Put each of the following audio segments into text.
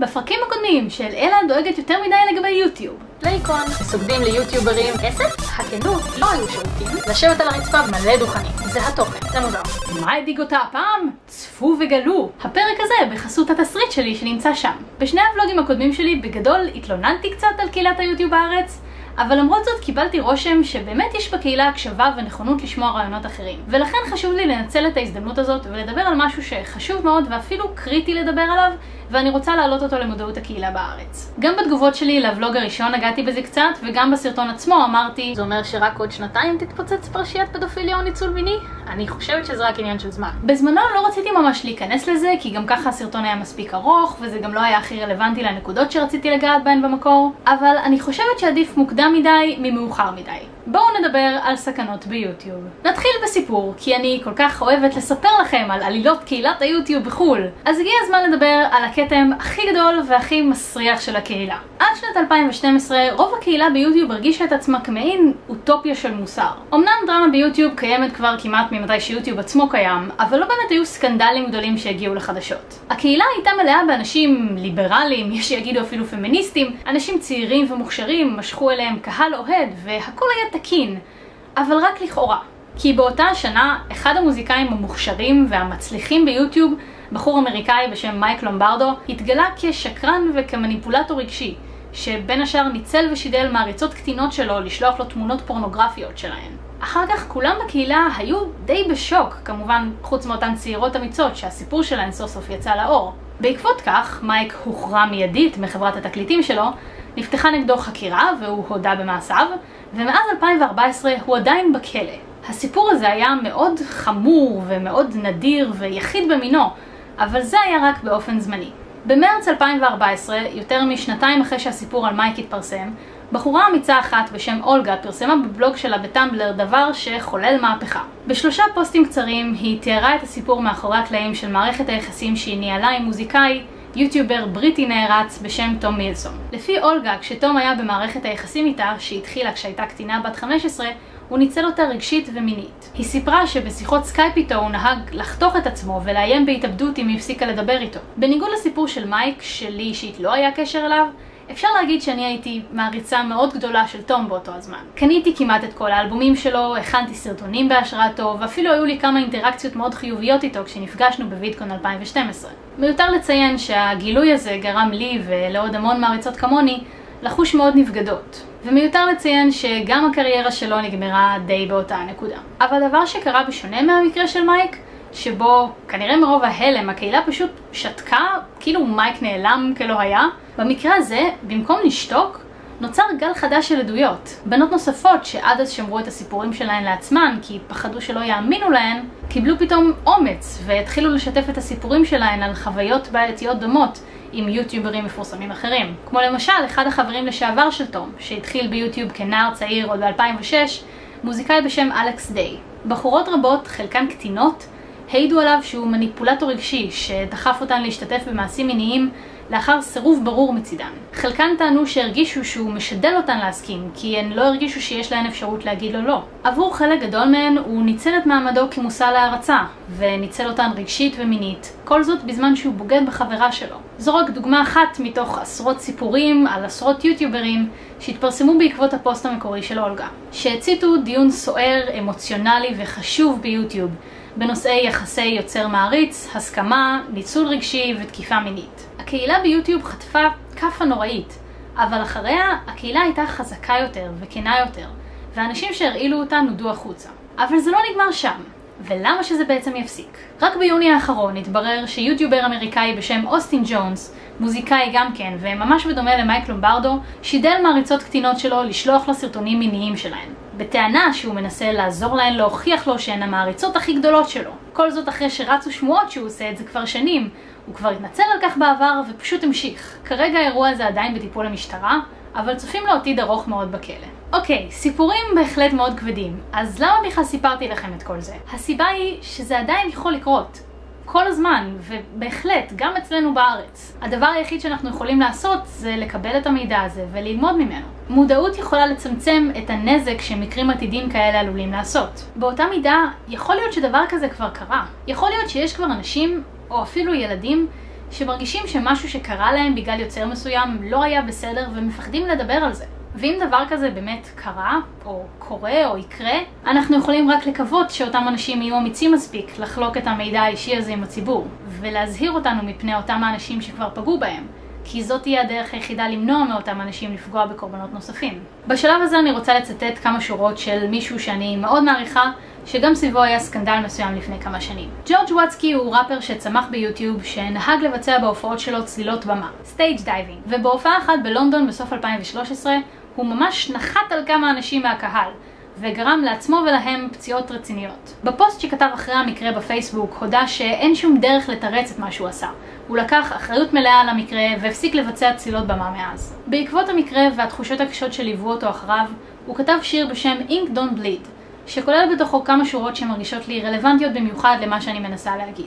בפרקים הקודמים של אלה דואגת יותר מדי לגבי יוטיוב. לייקון, סוגדים ליוטיוברים כסף, הכנות, לא היו שירותים, לשבת על הרצפה מלא דוכנים. זה התוכן, זה מוזר. מה הדאיג אותה הפעם? צפו וגלו. הפרק הזה בחסות התסריט שלי שנמצא שם. בשני הוולוגים הקודמים שלי בגדול התלוננתי קצת על קהילת היוטיוב בארץ, אבל למרות זאת קיבלתי רושם שבאמת יש בקהילה הקשבה ונכונות לשמוע רעיונות אחרים. ולכן חשוב לי לנצל את ההזדמנות הזאת ולדבר על משהו שחשוב מאוד ואפילו קריטי לדבר עליו, ואני רוצה להעלות אותו למודעות הקהילה בארץ. גם בתגובות שלי לוולוג הראשון נגעתי בזה קצת, וגם בסרטון עצמו אמרתי, זה אומר שרק עוד שנתיים תתפוצץ פרשיית פדופיליה או ניצול מיני? אני חושבת שזה רק עניין של זמן. בזמנו לא רציתי ממש להיכנס לזה, כי גם ככה הסרטון היה מספיק ארוך, וזה גם לא היה הכי רלוונטי לנקודות שרציתי לגעת בהן במקור, אבל אני חושבת שעדיף מוקדם מדי ממאוחר מדי. בואו נדבר על סכנות ביוטיוב. נתחיל בסיפור, כי אני כל כך אוהבת לספר לכם על עלילות קהילת היוטיוב בחול. אז הגיע הזמן לדבר על הכתם הכי גדול והכי מסריח של הקהילה. עד שנת 2012, רוב הקהילה ביוטיוב הרגישה את עצמה כמעין אוטופיה של מוסר. אמנם דרמה ביוטיוב קיימת כבר כמעט ממתי שיוטיוב עצמו קיים, אבל לא באמת היו סקנדלים גדולים שהגיעו לחדשות. הקהילה הייתה מלאה באנשים ליברליים, יש שיגידו אפילו פמיניסטים, אנשים צעירים ומוכשרים משכו אליהם קהל אוהד, והכל היה תקין, אבל רק לכאורה. כי באותה השנה, אחד המוזיקאים המוכשרים והמצליחים ביוטיוב, בחור אמריקאי בשם מייק לומברדו, התגלה כשקרן וכמניפולטור רגשי, שבין השאר ניצל ושידל מעריצות קטינות שלו לשלוח לו תמונות פורנוגרפיות שלהן. אחר כך כולם בקהילה היו די בשוק, כמובן חוץ מאותן צעירות אמיצות שהסיפור שלהן סוף סוף יצא לאור. בעקבות כך, מייק הוחרם מיידית מחברת התקליטים שלו, נפתחה נגדו חקירה והוא הודה במעשיו, ומאז 2014 הוא עדיין בכלא. הסיפור הזה היה מאוד חמור ומאוד נדיר ויחיד במינו, אבל זה היה רק באופן זמני. במרץ 2014, יותר משנתיים אחרי שהסיפור על מייק התפרסם, בחורה אמיצה אחת בשם אולגה פרסמה בבלוג שלה בטמבלר דבר שחולל מהפכה. ב3 פוסטים קצרים היא תיארה את הסיפור מאחורי הקלעים של מערכת היחסים שהיא ניהלה עם מוזיקאי, יוטיובר בריטי נערץ בשם תום מילסון. לפי אולגה, כשתום היה במערכת היחסים איתה, שהתחילה כשהייתה קטינה בת 15, הוא ניצל אותה רגשית ומינית. היא סיפרה שבשיחות סקייפ איתו הוא נהג לחתוך את עצמו ולאיים בהתאבדות אם היא הפסיקה לדבר איתו. בניגוד לסיפור של מייק, שלי אישית לא היה קשר אליו, אפשר להגיד שאני הייתי מעריצה מאוד גדולה של תום באותו הזמן. קניתי כמעט את כל האלבומים שלו, הכנתי סרטונים בהשראתו, ואפילו היו לי כמה אינטראקציות מאוד חיוביות איתו כשנפגשנו בווידקון 2012. מיותר לציין שהגילוי הזה גרם לי ולעוד המון מעריצות כמוני לחוש מאוד נבגדות. ומיותר לציין שגם הקריירה שלו נגמרה די באותה הנקודה. אבל דבר שקרה בשונה מהמקרה של מייק, שבו כנראה מרוב ההלם הקהילה פשוט שתקה, כאילו מייק נעלם כלא היה, במקרה הזה, במקום לשתוק, נוצר גל חדש של עדויות. בנות נוספות שעד אז שמרו את הסיפורים שלהן לעצמן כי פחדו שלא יאמינו להן, קיבלו פתאום אומץ והתחילו לשתף את הסיפורים שלהן על חוויות בעייתיות דומות עם יוטיוברים מפורסמים אחרים. כמו למשל, אחד החברים לשעבר של תום, שהתחיל ביוטיוב כנער צעיר עוד ב-2006, מוזיקאי בשם אלכס דיי. בחורות רבות, חלקן קטינות, העידו עליו שהוא מניפולטור רגשי שדחף אותן להשתתף במעשים מיניים לאחר סירוב ברור מצידן. חלקן טענו שהרגישו שהוא משדל אותן להסכים, כי הן לא הרגישו שיש להן אפשרות להגיד לו לא. עבור חלק גדול מהן הוא ניצל את מעמדו כמושא להערצה, וניצל אותן רגשית ומינית, כל זאת בזמן שהוא בוגד בחברה שלו. זו רק דוגמה אחת מתוך עשרות סיפורים על עשרות יוטיוברים שהתפרסמו בעקבות הפוסט המקורי של אולגה, שהציתו דיון סוער, אמוציונלי וחשוב ביוטיוב, בנושאי יחסי יוצר מעריץ, הסכמה, ניצול רגשי ותקיפה מינית. הקהילה ביוטיוב חטפה כאפה נוראית, אבל אחריה הקהילה הייתה חזקה יותר וכנה יותר, ואנשים שהרעילו אותה נודו החוצה. אבל זה לא נגמר שם. ולמה שזה בעצם יפסיק? רק ביוני האחרון התברר שיוטיובר אמריקאי בשם אוסטין ג'ונס, מוזיקאי גם כן, וממש בדומה למייק לומברדו, שידל מעריצות קטינות שלו לשלוח לו סרטונים מיניים שלהן, בטענה שהוא מנסה לעזור להן להוכיח לו שהן המעריצות הכי גדולות שלו. כל זאת אחרי שרצו שמועות שהוא עושה את זה כבר שנים, הוא כבר התנצל על כך בעבר ופשוט המשיך. כרגע האירוע הזה עדיין בטיפול המשטרה, אבל צופים לו עתיד ארוך מאוד בכלא. אוקיי, סיפורים בהחלט מאוד כבדים, אז למה בכלל סיפרתי לכם את כל זה? הסיבה היא שזה עדיין יכול לקרות. כל הזמן, ובהחלט, גם אצלנו בארץ. הדבר היחיד שאנחנו יכולים לעשות זה לקבל את המידע הזה וללמוד ממנו. מודעות יכולה לצמצם את הנזק שמקרים עתידים כאלה עלולים לעשות. באותה מידה, יכול להיות שדבר כזה כבר קרה. יכול להיות שיש כבר אנשים, או אפילו ילדים, שמרגישים שמשהו שקרה להם בגלל יוצר מסוים לא היה בסדר ומפחדים לדבר על זה. ואם דבר כזה באמת קרה, או קורה, או יקרה, אנחנו יכולים רק לקוות שאותם אנשים יהיו אמיצים מספיק לחלוק את המידע האישי הזה עם הציבור, ולהזהיר אותנו מפני אותם האנשים שכבר פגעו בהם, כי זאת תהיה הדרך היחידה למנוע מאותם אנשים לפגוע בקורבנות נוספים. בשלב הזה אני רוצה לצטט כמה שורות של מישהו שאני מאוד מעריכה, שגם סביבו היה סקנדל מסוים לפני כמה שנים. ג'ורג' וואטסקי הוא ראפר שצמח ביוטיוב שנהג לבצע בהופעות שלו צלילות במה, סטייג' דייבינג, ובהופעה אחת בלונדון בסוף 2013 הוא ממש נחת על כמה אנשים מהקהל, וגרם לעצמו ולהם פציעות רציניות. בפוסט שכתב אחרי המקרה בפייסבוק הודה שאין שום דרך לתרץ את מה שהוא עשה. הוא לקח אחריות מלאה על המקרה והפסיק לבצע צלילות במה מאז. בעקבות המקרה והתחושות הקשות שליוו אותו אחריו, הוא כתב שיר בשם Ink Don't Bleed, שכולל בתוכו כמה שורות שמרגישות לי רלוונטיות במיוחד למה שאני מנסה להגיד.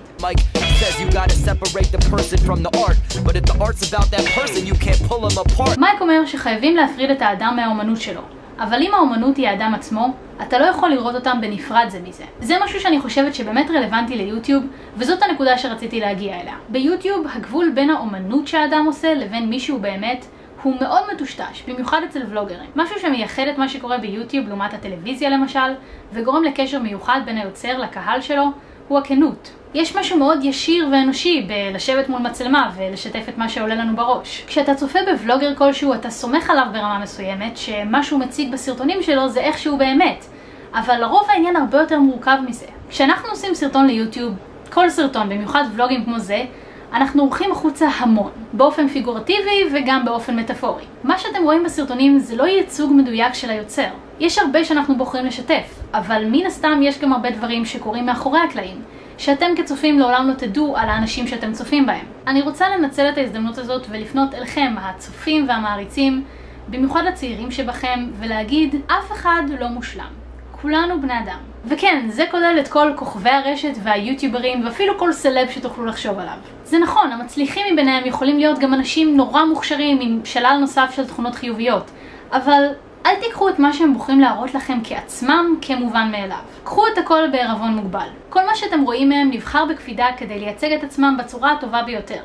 מייק אומר שחייבים להפריד את האדם מהאומנות שלו, אבל אם האומנות היא האדם עצמו, אתה לא יכול לראות אותם בנפרד זה מזה. זה משהו שאני חושבת שבאמת רלוונטי ליוטיוב, וזאת הנקודה שרציתי להגיע אליה. ביוטיוב הגבול בין האומנות שהאדם עושה לבין מישהו באמת הוא מאוד מטושטש, במיוחד אצל ולוגרים. משהו שמייחד את מה שקורה ביוטיוב לעומת הטלוויזיה למשל, וגורם לקשר מיוחד בין היוצר לקהל שלו, הוא הכנות. יש משהו מאוד ישיר ואנושי בלשבת מול מצלמה ולשתף את מה שעולה לנו בראש. כשאתה צופה בוולוגר כלשהו, אתה סומך עליו ברמה מסוימת שמה שהוא מציג בסרטונים שלו זה איך שהוא באמת. אבל לרוב העניין הרבה יותר מורכב מזה. כשאנחנו עושים סרטון ליוטיוב, כל סרטון, במיוחד ולוגים כמו זה, אנחנו עורכים החוצה המון, באופן פיגורטיבי וגם באופן מטאפורי. מה שאתם רואים בסרטונים זה לא ייצוג מדויק של היוצר. יש הרבה שאנחנו בוחרים לשתף, אבל מן הסתם יש גם הרבה דברים שקורים מאחורי הקלעים, שאתם כצופים לעולם לא תדעו על האנשים שאתם צופים בהם. אני רוצה לנצל את ההזדמנות הזאת ולפנות אליכם, הצופים והמעריצים, במיוחד לצעירים שבכם, ולהגיד, אף אחד לא מושלם. כולנו בני אדם. וכן, זה כולל את כל כוכבי הרשת והיוטיוברים ואפילו כל סלב שתוכלו לחשוב עליו. זה נכון, המצליחים מביניהם יכולים להיות גם אנשים נורא מוכשרים עם שלל נוסף של תכונות חיוביות, אבל אל תיקחו את מה שהם בוחרים להראות לכם כעצמם כמובן מאליו. קחו את הכל בערבון מוגבל. כל מה שאתם רואים מהם נבחר בקפידה כדי לייצג את עצמם בצורה הטובה ביותר.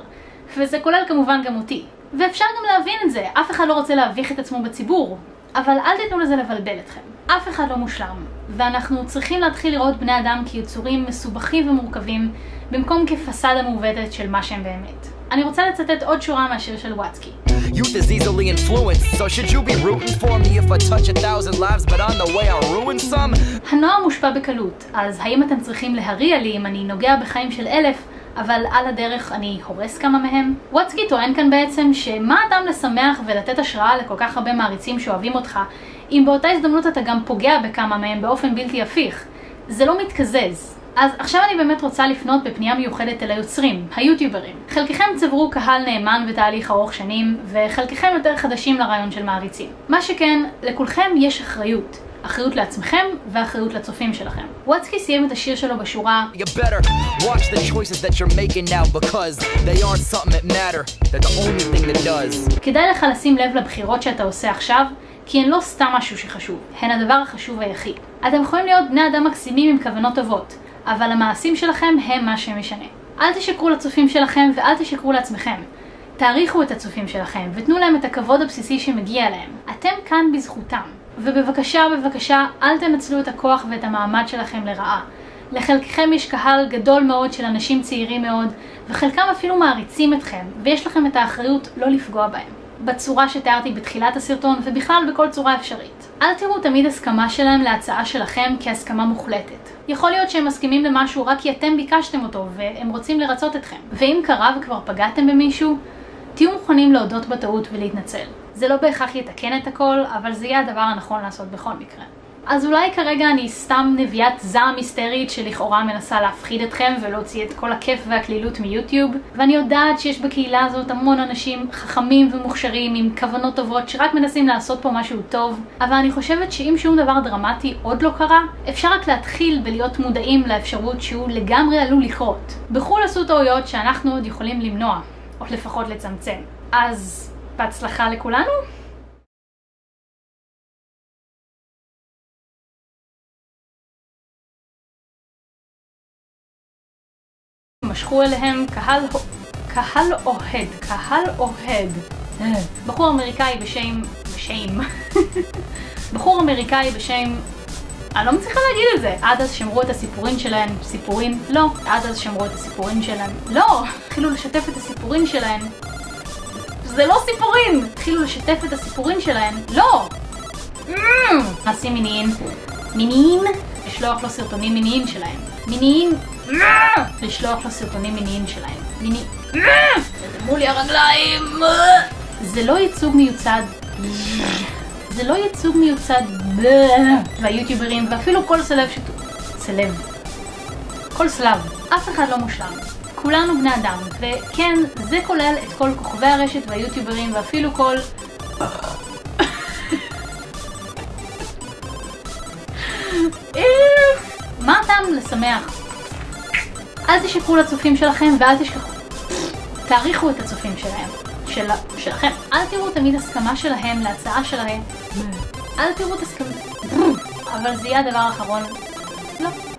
וזה כולל כמובן גם אותי. ואפשר גם להבין את זה, אף אחד לא רוצה להביך את עצמו בציבור. אבל אל תיתנו לזה לבלבל אתכם. אף אחד לא מושלם. ואנחנו צריכים להתחיל לראות בני אדם כיצורים מסובכים ומורכבים, במקום כפסאדה מעוותת של מה שהם באמת. אני רוצה לצטט עוד שורה מהשיר של וואטסקי. Youth is easily influenced, so should you be rooting for me if I touch 1,000 lives, but on the way I'll ruin some? הנוער מושפע בקלות, אז האם אתם צריכים להריע לי אם אני נוגע בחיים של 1,000, אבל על הדרך אני הורס כמה מהם? וואטסקי טוען כאן בעצם שמה אדם לשמח ולתת השראה לכל כך הרבה מעריצים שאוהבים אותך, אם באותה הזדמנות אתה גם פוגע בכמה מהם באופן בלתי הפיך. זה לא מתקזז. אז עכשיו אני באמת רוצה לפנות בפנייה מיוחדת אל היוצרים, היוטיוברים. חלקכם צברו קהל נאמן בתהליך ארוך שנים, וחלקכם יותר חדשים לרעיון של מעריצים. מה שכן, לכולכם יש אחריות. אחריות לעצמכם ואחריות לצופים שלכם. וואטסקי סיים את השיר שלו בשורה You better watch the choices that you're making now because they aren't something that matter. They're the only thing that does. כדאי לך לשים לב לבחירות שאתה עושה עכשיו, כי הן לא סתם משהו שחשוב, הן הדבר החשוב היחיד. אתם יכולים להיות בני אדם מקסימים עם כוונות טובות, אבל המעשים שלכם הם מה שמשנה. אל תשקרו לצופים שלכם ואל תשקרו לעצמכם. תעריכו את הצופים שלכם ותנו להם את הכבוד הבסיסי שמגיע להם. אתם כאן בזכותם. ובבקשה, בבקשה, אל תנצלו את הכוח ואת המעמד שלכם לרעה. לחלקכם יש קהל גדול מאוד של אנשים צעירים מאוד, וחלקם אפילו מעריצים אתכם, ויש לכם את האחריות לא לפגוע בהם. בצורה שתיארתי בתחילת הסרטון, ובכלל בכל צורה אפשרית. אל תראו תמיד הסכמה שלהם להצעה שלכם כהסכמה מוחלטת. יכול להיות שהם מסכימים למשהו רק כי אתם ביקשתם אותו, והם רוצים לרצות אתכם. ואם קרה וכבר פגעתם במישהו, תהיו מוכנים להודות בטעות ולהתנצל. זה לא בהכרח יתקן את הכל, אבל זה יהיה הדבר הנכון לעשות בכל מקרה. אז אולי כרגע אני סתם נביאת זעם היסטרית שלכאורה מנסה להפחיד אתכם ולהוציא את כל הכיף והכלילות מיוטיוב, ואני יודעת שיש בקהילה הזאת המון אנשים חכמים ומוכשרים עם כוונות טובות שרק מנסים לעשות פה משהו טוב, אבל אני חושבת שאם שום דבר דרמטי עוד לא קרה, אפשר רק להתחיל ולהיות מודעים לאפשרות שהוא לגמרי עלול לקרות. בחו"ל עשו טעויות שאנחנו עוד יכולים למנוע, או לפחות לצמצם. אז בהצלחה לכולנו. משכו אליהם קהל אוהד, קהל אוהד. בחור אמריקאי בחור אמריקאי בשם... אני לא מצליחה להגיד את זה. עד אז שמרו את הסיפורים שלהן. סיפורים? לא. עד אז שמרו את הסיפורים שלהן. לא! התחילו לשתף את הסיפורים שלהן. זה לא סיפורים! התחילו לשתף את הסיפורים שלהן. לא! מעשים מיניים. מיניים? לשלוח לו סרטונים מיניים שלהם. מיניים? לשלוח לו סרטונים מיניים שלהם. מיניים? תדמו לי הרגליים! זה לא ייצוג מיוצד. זה לא ייצוג מיוצד והיוטיוברים ואפילו כל כל סלב. אף אחד לא מושלם. כולנו בני אדם, וכן, זה כולל את כל כוכבי הרשת והיוטיוברים ואפילו כל... מה הטעם לשמח? אל תשקרו לצופים שלכם ואל תשכחו. תעריכו את הצופים שלהם. שלכם. אל תראו תמיד הסכמה שלהם להצעה שלהם. אל תראו את הסכמה. אבל זה יהיה הדבר האחרון. לא.